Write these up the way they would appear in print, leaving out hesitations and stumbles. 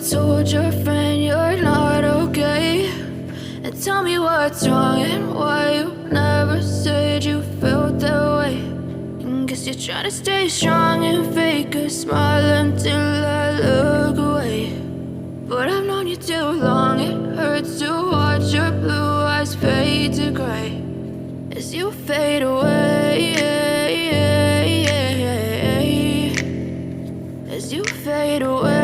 told your friend you're not okay, and tell me what's wrong and why you never said you felt that way. And guess you're trying to stay strong and fake a smile until I look away. But I've known you too long, it hurts to watch your blue eyes fade to gray as you fade away, as you fade away.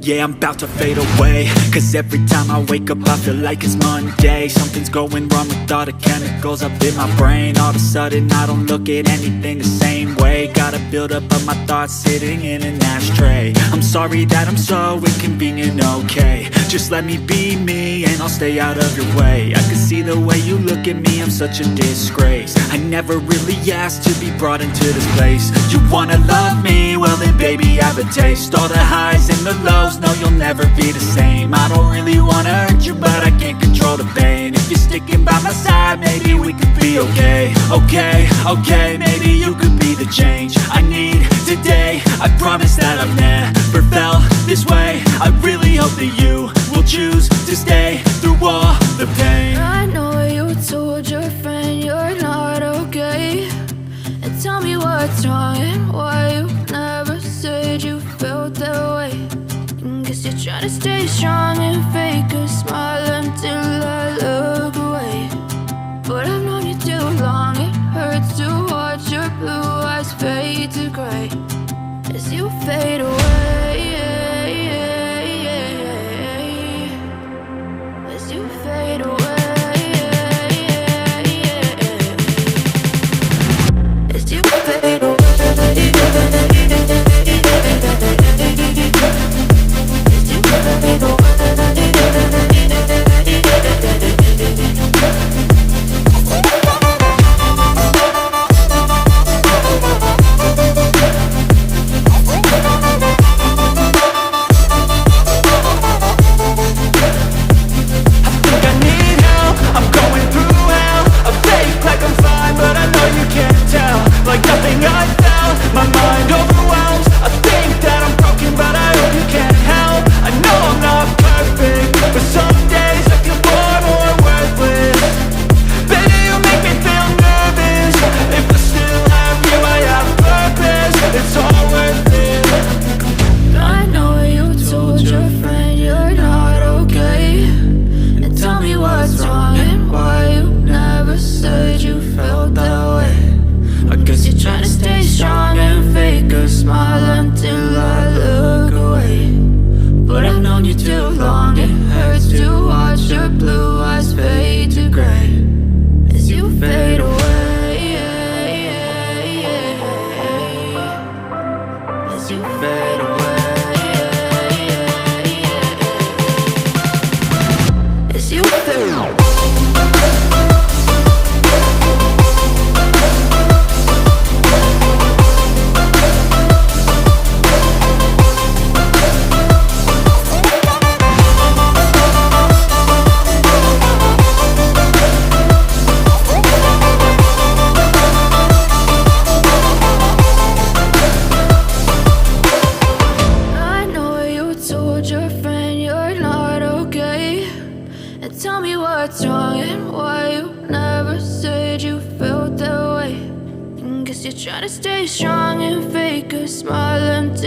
Yeah, I'm about to fade away, cause every time I wake up I feel like it's Monday. Something's going wrong with all the chemicals up in my brain. All of a sudden I don't look at anything the same way. Gotta build up of my thoughts sitting in an ashtray. I'm sorry that I'm so inconvenient, okay. Just let me be me and I'll stay out of your way. I can see the way you look at me, I'm such a disgrace. I never really asked to be brought into this place. You wanna love me? Well then baby have a taste. All the highs and the lows, no you'll never be the same. I don't really wanna hurt you but I can't control the pain. If you're sticking by my side maybe we could be okay. Okay, maybe you could be the change I need today. I promise that I've never felt this way. I really hope that you will choose to stay through all the pain. I know you told your friend you're not okay, and tell me what's wrong and why you never said you felt that way. And guess you're trying to stay strong and fake a smile until I look away. But I've known you too long, it hurts to watch your blue eyes fade to gray as you fade away, as you fade away, as you fade away. Tell me what's wrong and why you never said you felt that way. And guess you're trying to stay strong and fake a smile until